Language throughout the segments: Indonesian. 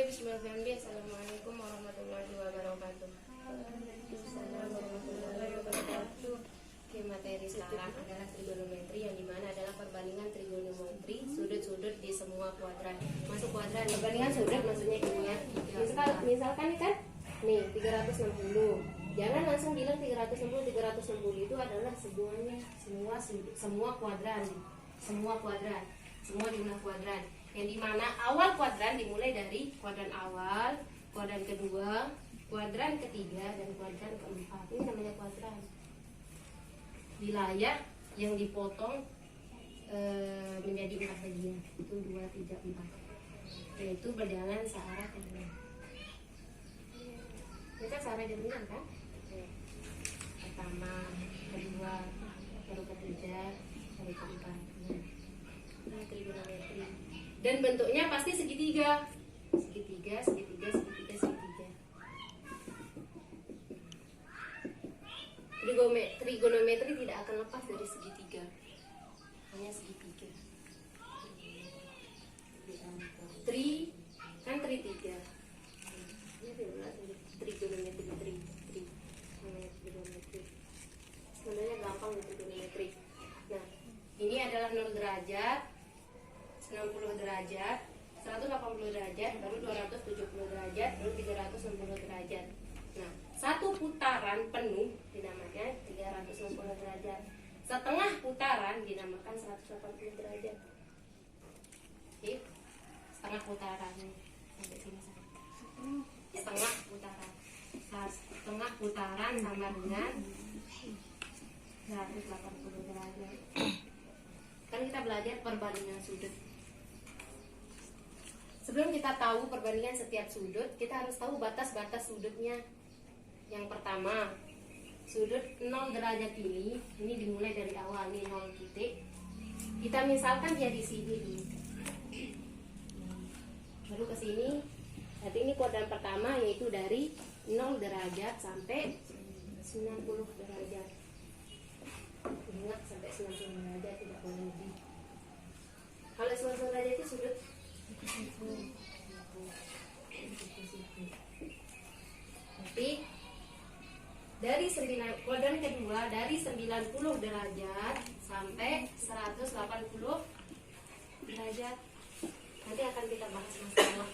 Bismillahirrahmanirrahim. Assalamualaikum warahmatullahi wabarakatuh. Waalaikumsalam warahmatullahi wabarakatuh. Oke, materi sekarang adalah trigonometri, yang dimana adalah perbandingan trigonometri sudut-sudut di semua kuadran. Masuk kuadran, perbandingan sudut maksudnya ini ya. Misalkan nih kan, nih 360. Jangan langsung bilang 360 itu adalah semuanya, semua kuadran, semua jumlah kuadran. Yang dimana awal kuadran dimulai dari kuadran awal, kuadran kedua, kuadran ketiga, dan kuadran keempat. Ini namanya kuadran. Wilayah yang dipotong menjadi 4 bagian, itu 2, 3, 4, yaitu berjalan searah dengan. Ini kan searah dengan kan? Pertama, kedua, baru ketiga, baru keempat. Ini trigonometri. Dan bentuknya pasti segitiga. Segitiga. Trigonometri tidak akan lepas dari segitiga. Hanya segitiga. Tri tiga. Ini trigonometri. Sebenarnya gampang trigonometri. Nah, ini adalah 0 derajat, 90 derajat, 180 derajat, baru 270 derajat, baru 360 derajat. Nah, satu putaran penuh dinamakan 360 derajat. Setengah putaran dinamakan 180 derajat. Oke, setengah putaran sampai sini saja. Setengah putaran. Setengah putaran sama dengan 180 derajat. Kan kita belajar perbandingan sudut. Sebelum kita tahu perbandingan setiap sudut, kita harus tahu batas-batas sudutnya. Yang pertama, sudut 0 derajat ini dimulai dari awal nih 0 titik. Kita misalkan dia di sini nih. Baru ke sini. Berarti ini kuadran pertama, yaitu dari 0 derajat sampai 90 derajat. Ingat, sampai 90 derajat, tidak boleh lebih. Kalau 90 derajat itu sudut tapi dari kuadran kedua dari 90 derajat sampai 180 derajat. Nanti akan kita bahas masalah.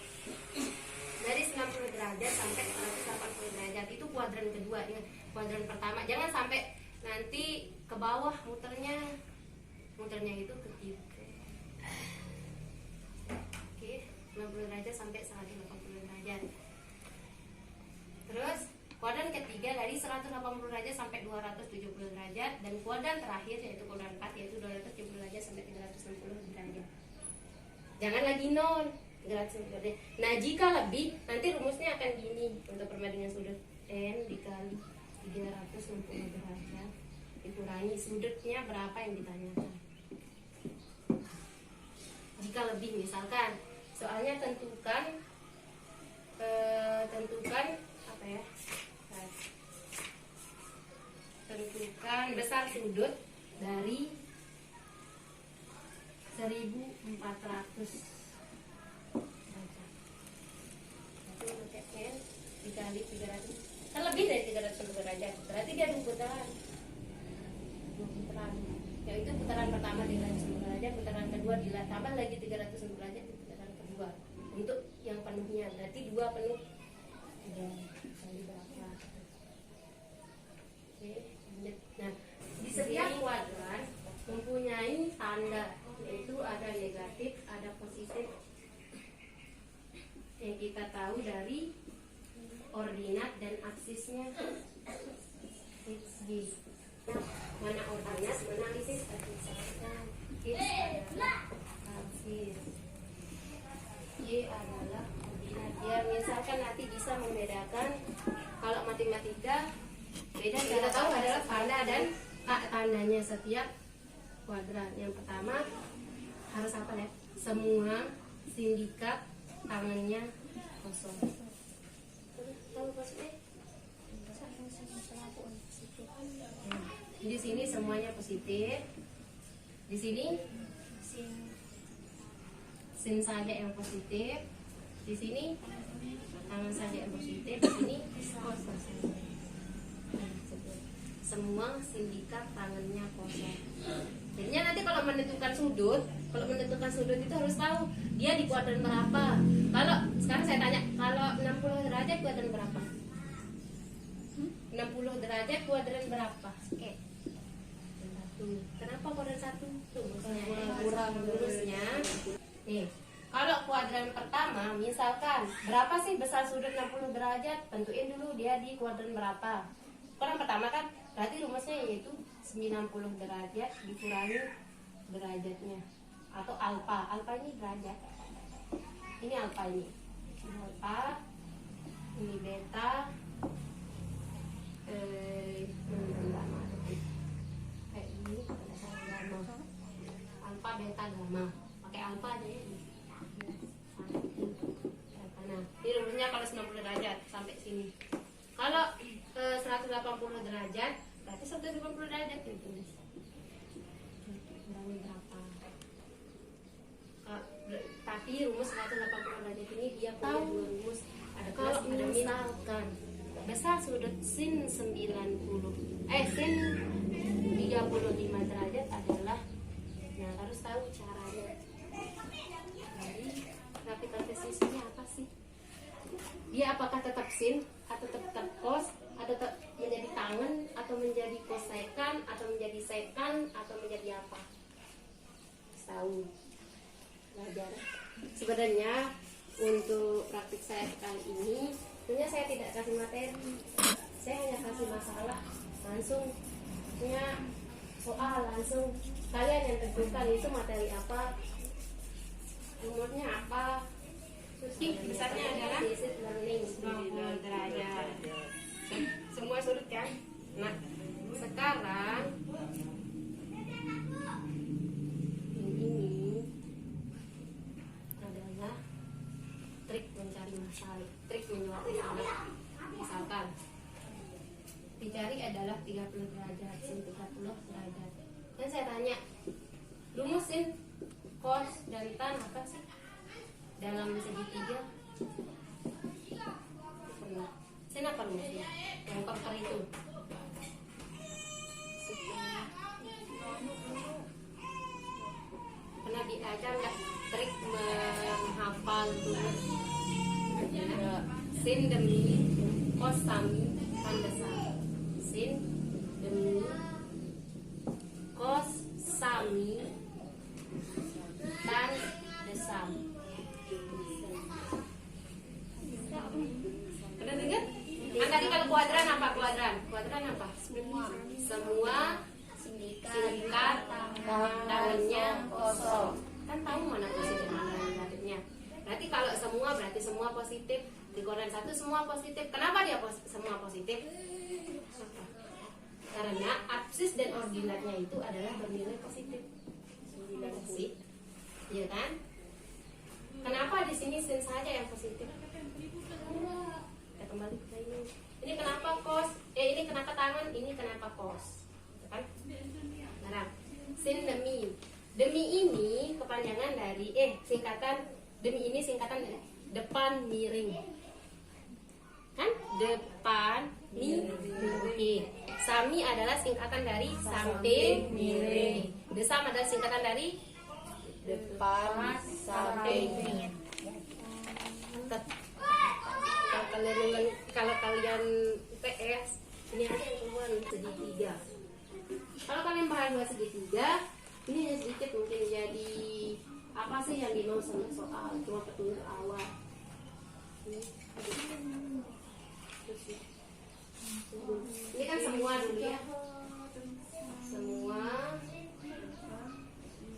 Dari 90 derajat sampai 180 derajat itu kuadran kedua ya. Kuadran pertama jangan sampai nanti ke bawah muternya itu ke kiri. 90 derajat sampai 180 derajat. Terus kuadran ketiga dari 180 derajat sampai 270 derajat, dan kuadran terakhir yaitu kuadran 4 yaitu 270 derajat sampai 360 derajat. Jangan lagi 0, 360 derajat. Nah, jika lebih nanti rumusnya akan gini untuk perbandingan sudut n dikali 360 derajat dikurangi sudutnya berapa yang ditanyakan. Jika lebih misalkan soalnya tentukan apa ya? Tentukan besar sudut dari 1400 derajat. Itu pakai n dikali 300. Kan lebih dari 360 derajat. Berarti dia 2 putaran. Yaitu putaran pertama di 360 derajat, putaran kedua ditambah lagi 360 derajat di putaran kedua. Untuk yang penuhnya berarti 2 penuh. 3 kali berapa? Oke, lanjut. Nah, di setiap kuadran mempunyai tanda, yaitu ada negatif, ada positif. Yang kita tahu dari ordinat dan aksisnya. Mana ordinat, mana aksis? Adalah aksis. Y adalah ordinat. Ya, misalkan nanti bisa membedakan. Kalau matematika beda, kita tahu adalah tanda dan tandanya setiap kuadran. Yang pertama harus apa ya? Semua sindikat tangannya kosong. Tahu maksudnya? Di sini semuanya positif. Di sini sin saja yang positif. Di sini tangan saja yang positif, di sini kos. Semua sindikat tangannya kosong. Jadinya nanti kalau menentukan sudut itu harus tahu dia di kuadran berapa. Kalau sekarang saya tanya, kalau 60 derajat kuadran berapa? 60 derajat kuadran berapa? Oke. Kenapa kuadran 1? Kurang lurusnya. Nih, kalau kuadran pertama, misalkan berapa sih besar sudut 60 derajat? Tentuin dulu dia di kuadran berapa. Kuadran pertama kan berarti rumusnya yaitu 90 derajat dikurangi derajatnya atau alfa. Alfa ini derajat. Ini alfa ini. Alfa, ini beta. Kayak ini gamma. Alfa, beta, gamma. Pakai alfa aja ya. Nah, ini rumusnya kalau 90 derajat sampai sini. Kalau 180 derajat berarti 180 derajat ditulis. Berapa? Tapi rumus 180 derajat ini dia punya dua rumus. Ada plus, ada misalkan besar sudut sin 35 derajat adalah, nah harus tahu caranya. Jadi capital tesisnya apa sih? Dia apakah tetap sin atau tetap cos atau tetap menjadi tangan atau menjadi kosekan atau menjadi sekan atau menjadi apa? Tahu belajar. Sebenarnya untuk praktik saya kali ini sebenarnya saya tidak kasih materi, saya hanya kasih masalah langsung, punya soal langsung kalian yang tentukan itu materi apa, umurnya apa. Besarnya adalah learning 90 derajat. Semua sudut kan? Nah, sekarang ini adalah trik mencari masalah, trik menjawab masalah. Misalkan dicari adalah 30 derajat, sin 30 derajat. Dan saya tanya, rumus sin, cos, dan tan apa sih? Dalam segitiga sin apa rumusnya? Yang per itu pernah diajar nggak trik menghafal rumus? Sin demi cos sami tanda sama. Sin demi cos sami tan desam. Pernah dengar? Tadi kalau kuadran apa? Kuadran apa? Semua sindikat tangannya kosong. Kan tahu mana positif mana negatifnya. Berarti kalau semua berarti semua positif. Di kuadran 1 semua positif. Kenapa dia semua positif? Karena absis dan ordinatnya itu adalah bernilai positif. Iya kan? Kenapa di sini sin saja yang positif? Kita kembali ke ini. Ini kenapa cos? Ini kenapa tangan? Ini kenapa cos? Kan? Nah, sin demi. Demi ini kepanjangan dari singkatan demi ini singkatan dari depan miring. Kan? Depan miring. Oke. Sami adalah singkatan dari samping miring. Desam adalah singkatan dari depan samping. Kalau kalian PS ini aja yang keluar segitiga. Kalau kalian bahan buat segitiga, ini hanya sedikit mungkin jadi apa sih yang dimau sama soal, cuma petunjuk awal. Ini kan semua dulu ya, semua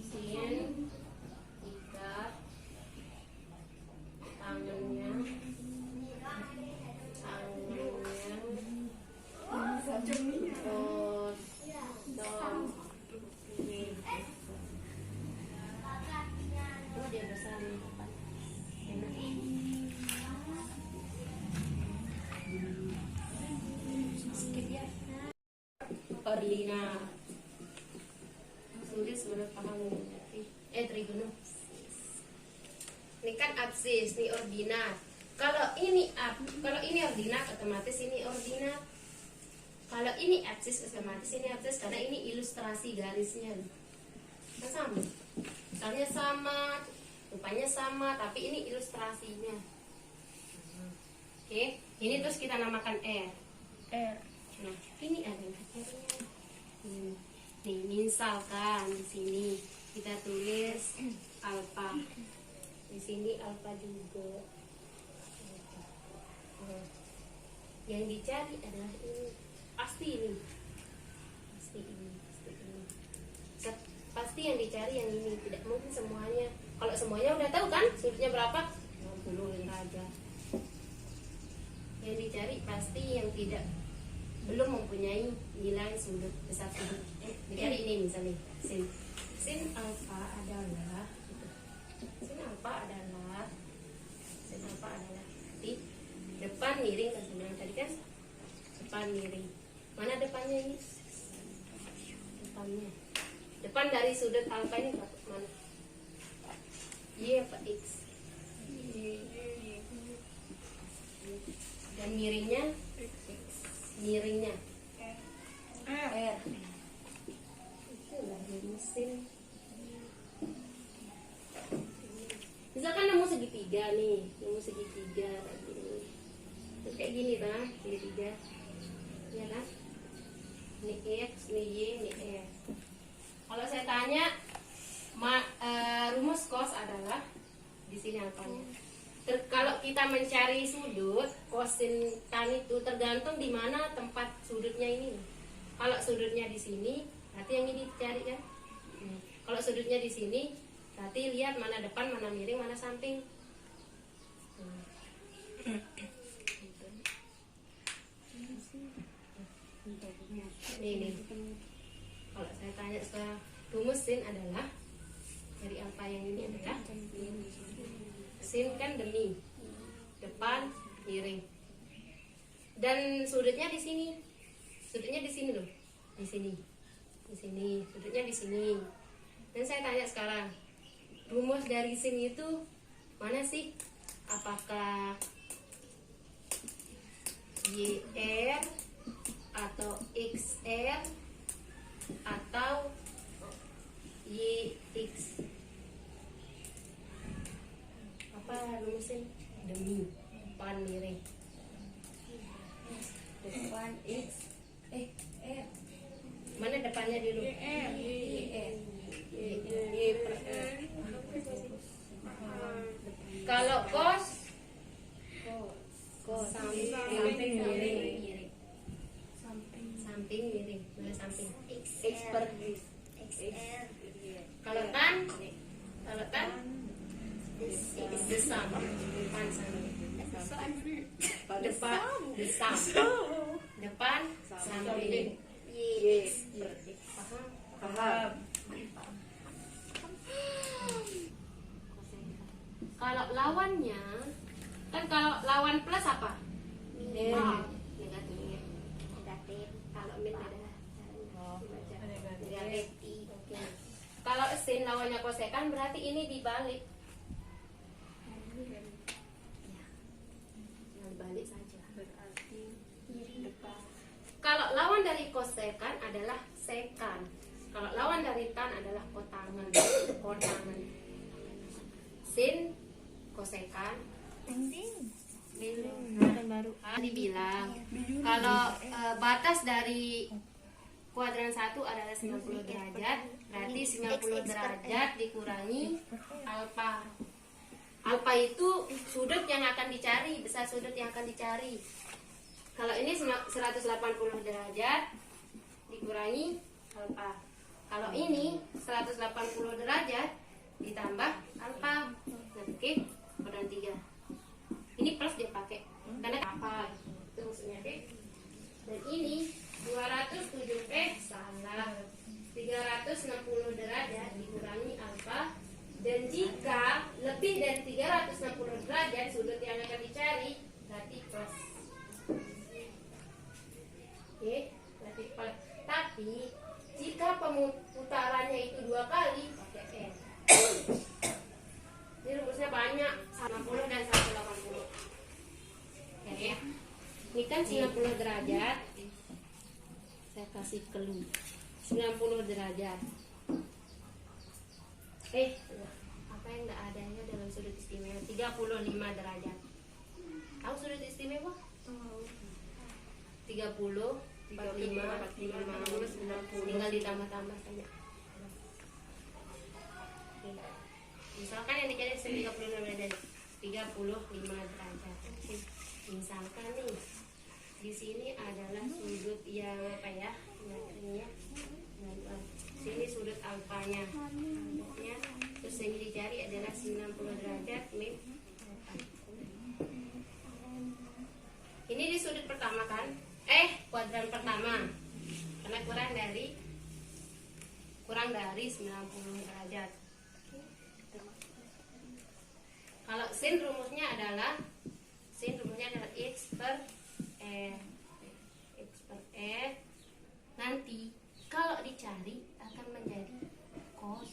sin ikat tangannya dia besar skip ya. Ordinat sulit sebenarnya paham trigono. Ini kan absis, ini ordinat. Kalau ini ordinat, otomatis ini ordinat. Kalau ini absis, otomatis ini absis, karena ini ilustrasi garisnya. Nah, sama. Misalnya sama, rupanya sama, tapi ini ilustrasinya. Oke, ini terus kita namakan R. Nah, ini adalah R-nya. Nih, misalkan di sini kita tulis alfa. Di sini alfa juga. Nah, yang dicari adalah ini. Pasti ini. Pasti yang dicari yang ini. Tidak mungkin semuanya. Kalau semuanya udah tahu kan sudutnya berapa? 60 derajat. Yang dicari pasti yang belum mempunyai nilai sudut besar sudut. Dicari ini misalnya sin alfa adalah di depan miring kan sebenarnya tadi kan depan miring. Mana depannya ini? Depan dari sudut alfa ini mana? Y apa X? Dan miringnya R. Itulah mesin. Misalkan nemu segitiga nih, kayak gini kan, segitiga, ya kan? Ini X, ini Y, ini R. Kalau saya tanya, rumus cos adalah di sini alfanya. Kalau kita mencari sudut, kosin tan itu tergantung di mana tempat sudutnya ini. Kalau sudutnya di sini, berarti yang ini dicari kan? Kalau sudutnya di sini, berarti lihat mana depan, mana miring, mana samping. Nih. Kalau saya tanya sekarang, rumus sin adalah dari alfa yang ini adalah sin kan demi depan miring. Dan sudutnya di sini. Sudutnya di sini loh. Di sini. Sudutnya di sini. Dan saya tanya sekarang, rumus dari sin itu mana sih? Apakah YR atau XR atau YX? Apa rumusnya? Demi depan miring. Depan X R. Mana depannya dulu? YR. Kalau cos samping miring. Mana samping? X per XR. Kalau tan the sum. Depan samping. Paham. Kalau lawannya kan, kalau lawan plus apa? Negatif. Kalau min adalah negatif. Kalau sin lawannya kosekan, berarti ini dibalik. Balik saja. Berarti depan. Kalau lawan dari kosekan adalah sekan. Kalau lawan dari tan adalah kotangan. Sin kosekan. Baru dibilang kalau batas dari kuadran 1 adalah 90 derajat, berarti 90 derajat dikurangi alfa. Alfa itu sudut yang akan dicari, besar sudut yang akan dicari. Kalau ini 180 derajat dikurangi alfa. Kalau ini 180 derajat ditambah alfa. Oke, kuadran 3. Ini plus dia pakai karena apa? Itu maksudnya, oke. Dan ini 207 salah. 360 derajat dikurangi alfa. Dan jika lebih dari 360 derajat sudut yang akan dicari berarti plus. Oke, berarti plus. Tapi jika pemutarannya itu 2 kali pakai N. Ini rumusnya banyak. 60 dan 180. Ya. Ini kan 90 derajat. Saya kasih clue. 90 derajat. Apa yang enggak adanya dalam sudut istimewa? 35 derajat. Tahu sudut istimewa? Tahu. 30, 45, 50, 90. Tinggal ditambah-tambah saja. Misalkan yang dicari 35 derajat. 35 derajat. Misalkan nih, di sini adalah sudut yang apa ya? Sini sudut alfanya. Terus yang dicari adalah 90 derajat min. Ini di sudut pertama kan? Kuadran pertama. Karena kurang dari 90 derajat. Kalau sin rumusnya adalah X per R. Nanti kalau dicari akan menjadi cos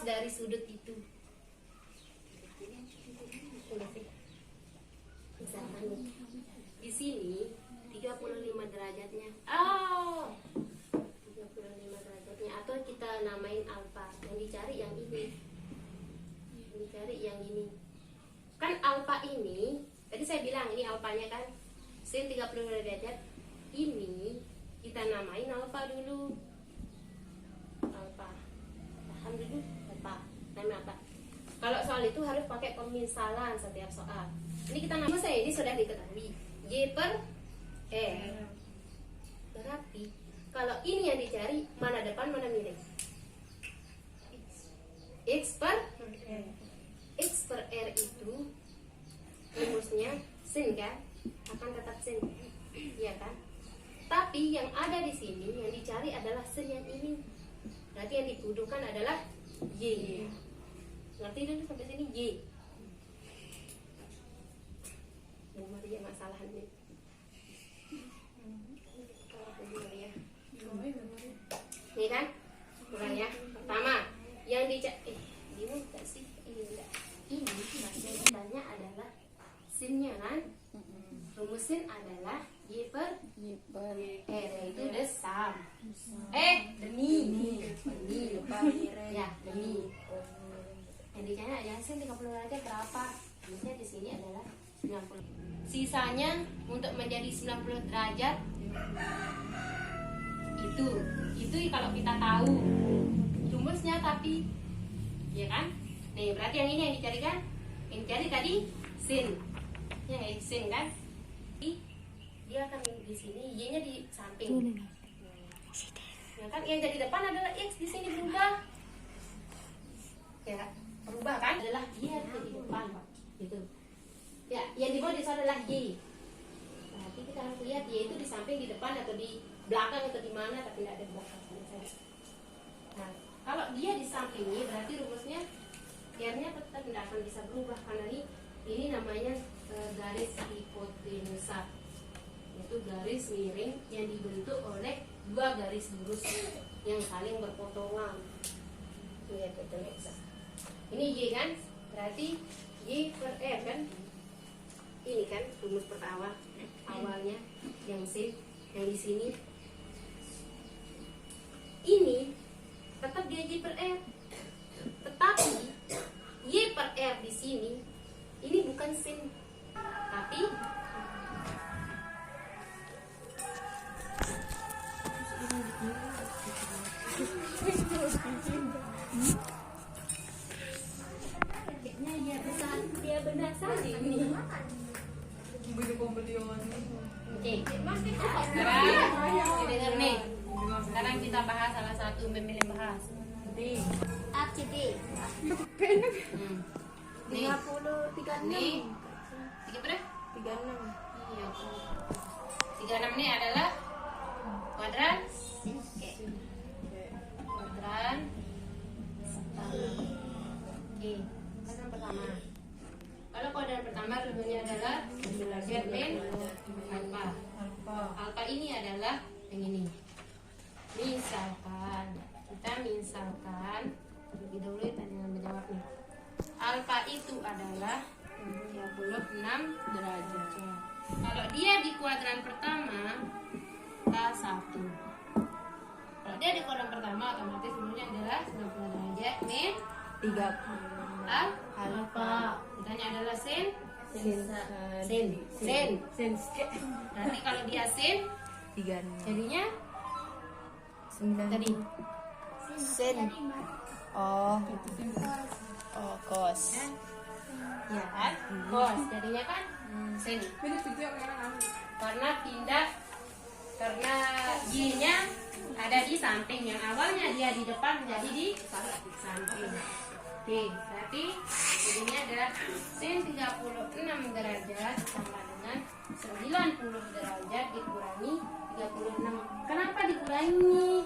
dari sudut itu. Misalkan di sini 35 derajatnya. 35 derajatnya, atau kita namain alfa. Yang dicari yang ini. Kan alfa ini, tadi saya bilang ini alfanya kan sin 30 derajat. Ini kita namain alfa dulu. Paham dulu alfa. Nama apa? Kalau soal itu harus pakai pemisalan setiap soal. Ini kita nama saya ini sudah diketahui. Y per R. Berarti kalau ini yang dicari, mana depan mana miring? X per R itu rumusnya sin kan? Akan tetap sin. Iya kan? Tapi yang ada di sini yang dicari adalah sin yang ini. Berarti yang dibutuhkan adalah Y. Ngerti dulu sampai sini Y. Bu Maria masalah nih. Ini kan? Bukan ya? Pertama, yang dicari ini enggak sih? Ini enggak. Ini yang ditanya adalah sinnya kan? Rumus sin adalah Y per R, itu the sum. Demi. Ya, demi. Yang dicari adalah sin 30 derajat berapa? Rumusnya di sini adalah 90. Sisanya untuk menjadi 90 derajat itu kalau kita tahu rumusnya, tapi ya kan? Nih berarti yang ini yang dicari kan? Yang dicari tadi sin. Ya, sin kan? Dia akan di sini, Y-nya di samping. Ya kan? Yang jadi depan adalah X, di sini berubah. Ya, berubah kan? Adalah Y yang di depan, gitu. Ya, yang di bawah itu adalah Y. Berarti kita harus lihat Y itu di samping, di depan, atau di belakang, atau di mana, tapi tidak ada di belakang. Nah, kalau dia di samping ini, berarti rumusnya R-nya tetap tidak akan bisa berubah, karena ini namanya garis hipotenusa, yaitu garis miring yang dibentuk oleh dua garis lurus yang saling berpotongan. Itu ya hipotenusa. Ini Y kan, berarti Y per R kan. Ini kan rumus pertama awalnya yang sin, yang di sini ini tetap dia Y per R, tetapi Y per R di sini ini bukan sin, tapi dia benar saja ini. Oke, sekarang nih. Sekarang kita bahas salah satu memilih bahas. ACD. 50, 36. Nih. 36. Iya. 36 ini adalah kuadran. Kuadran. Oke, kuadran pertama. Kalau kuadran pertama rumusnya adalah Z min alfa. Alfa ini adalah yang ini. Misalkan terlebih dahulu ya dengan menjawabnya. Alfa itu adalah 36 derajat. Kalau dia di kuadran pertama K1. Kalau dia di kuadran pertama otomatis dulunya adalah 90 derajat min 3 alfa. Ditanya adalah sin. Berarti kalau dia sin 3 jadinya 9 tadi sen. Oh kos. kan? Ya kan? Cos jadinya kan sin. Karena y-nya ada di samping, yang awalnya dia di depan menjadi di samping. Oke, berarti jadinya adalah sin 36 derajat sama dengan 90 derajat dikurangi 36. Kenapa dikurangi?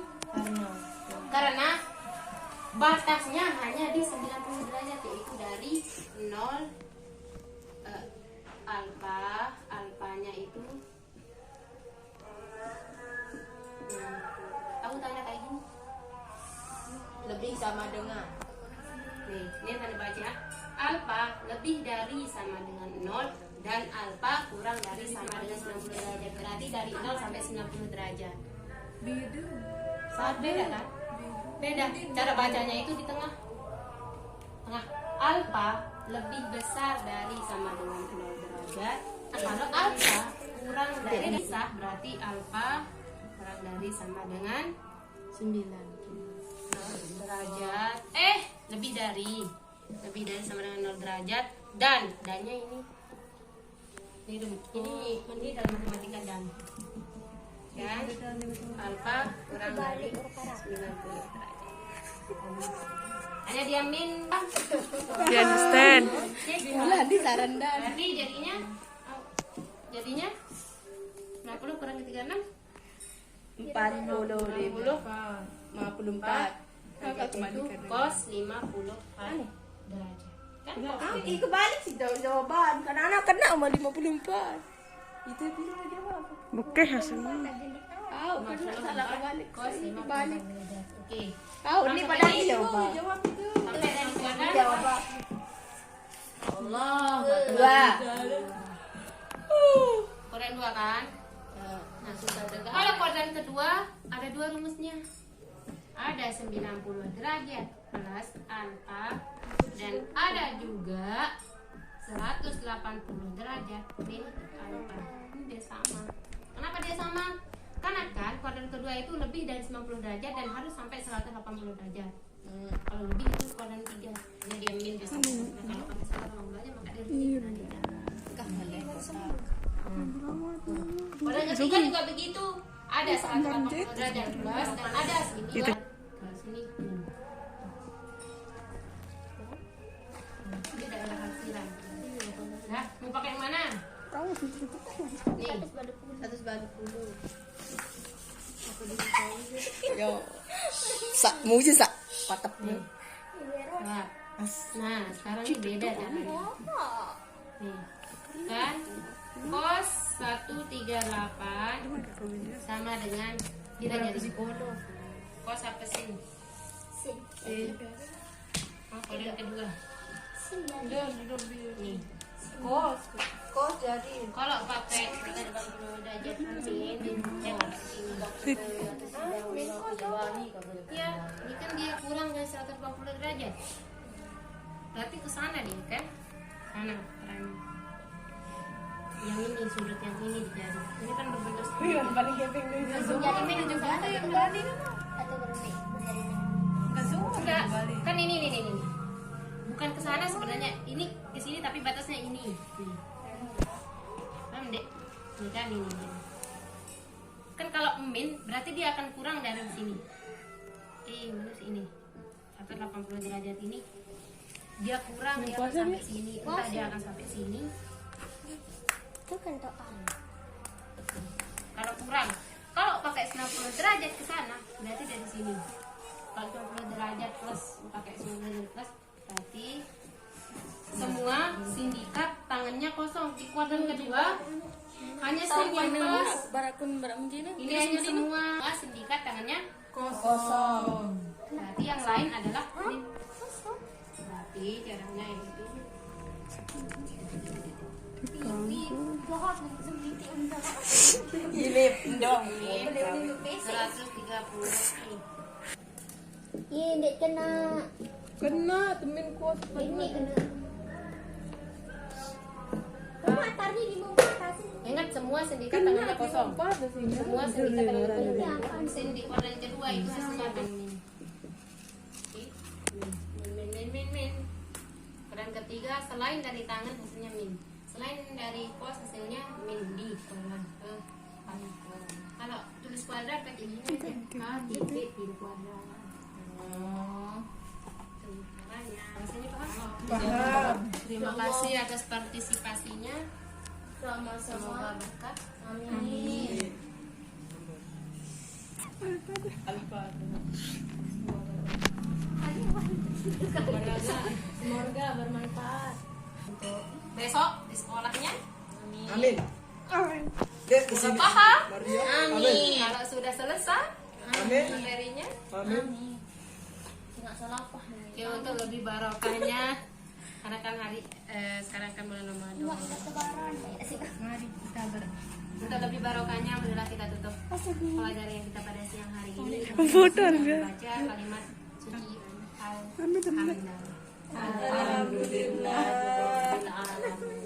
Karena batasnya hanya di 90 derajat, yaitu dari 0 alfanya itu aku tanya kayak gini, Lebih sama dengan nih ini tanda baca alfa lebih dari sama dengan 0 dan alfa kurang dari sama dengan 90 derajat, berarti dari 0 sampai 90 derajat. Sangat beda kan? Beda. Cara bacanya itu di tengah. Alfa lebih besar dari sama dengan 0 derajat. Kalau alfa kurang dari bisa, berarti alfa kurang dari sama dengan 9 derajat. Lebih dari sama dengan 0 derajat, dan dannya ini dalam matematika dan kan alfa kurang dari 90 derajat. Hanya dia min You understand? di saran dan berarti jadinya 90 kurang 36 54 itu cos 54 derajat kan? kebalik sih jawaban. Kan anak kena sama 54. Itu bilang jawab. Bukeh hasilnya. Kan salah kebalik. Cos 54 derajat. Oke. Ini pada jawab. Sampai dari kuadran Jawab. Allah. 2. Kuadran 2 kan? Nah, kalau kuadran kedua ada 2 rumusnya. Ada 90 derajat plus alfa, dan ada juga 180 derajat min alfa. Ini dia sama. Kenapa dia sama? Karena kan kuadran kedua itu lebih dari 90 derajat dan harus sampai 180 derajat. Kalau lebih itu kuadran 3. Jadi dia min di sana. Nah, kalau sampai 180 derajat maka dia lebih derajat. Kuadran ketiga juga begitu. Ada 180 derajat plus dan ada sini ke sini. Ini daerah hasilan. Nah, mau pakai yang mana? Nih, 140. Yo. Mau je sak patap nih. Nah, sekarang ini beda caranya. Nih, kan cos 138 sama dengan kita jadi cos apa sih? Kuadran kedua. Nih, Kos jadi kalau pakai 180 derajat min, ya, ini kan dia kurang dari 180 derajat. Berarti ke sana dia kan? Sana perannya. Yang ini sudut yang ini dijadi. Ini kan berbentuk seperti ini. paling gepeng Langsung jadi min ujung sana yang berani atau berhenti. enggak. Kan ini. Bukan ke sana sebenarnya. Ini ke sini tapi batasnya ini. Paham, Dek? Ini kan ini. Kan kalau min berarti dia akan kurang dari sini. Mana sih ini? 180 derajat ini dia kurang, dia akan sampai sini. Entah dia akan sampai sini. Itu kan toan. Kalau kurang, kalau pakai 90 derajat ke sana berarti dari sini. Kalau 90 derajat plus pakai 90 derajat plus berarti semua sindikat tangannya kosong. Di kuadran kedua hanya sindikat ini hanya semua sindikat tangannya Kosong. berarti yang lain adalah min. mengerti caranya itu. Ini dong. 130. Iya, dek kena. Kena temen kuat. Ini kena. Kamu atarnya di muka kasih. Ingat semua sendikan tangannya kosong. Semua sendikan tangannya Iya, kosong. Sendi warna yang kedua itu sesuatu. Min. Peran ketiga selain dari tangan hasilnya min. Selain dari pos hasilnya min di kolam. Kalau tulis kuadrat pakai ini aja. Titik di kuadrat. Caranya. Sini paham? Terima kasih atas partisipasinya. Semoga Sama-sama. berkah. Amin. Semoga bermanfaat untuk besok di sekolahnya. Amin. Dek, di sini. Paham? Maria. Amin. Kalau sudah selesai Amin. materinya, Amin. Nggak salah apa. ya untuk lebih barokahnya. Karena kan hari sekarang kan bulan Ramadan. Nggak ada tebaran. Mari kita untuk lebih barokahnya, marilah kita tutup pelajaran yang kita pada siang hari ini. Foto Kita enggak? baca kalimat suci Amin, amin. Alhamdulillah. Alhamdulillah.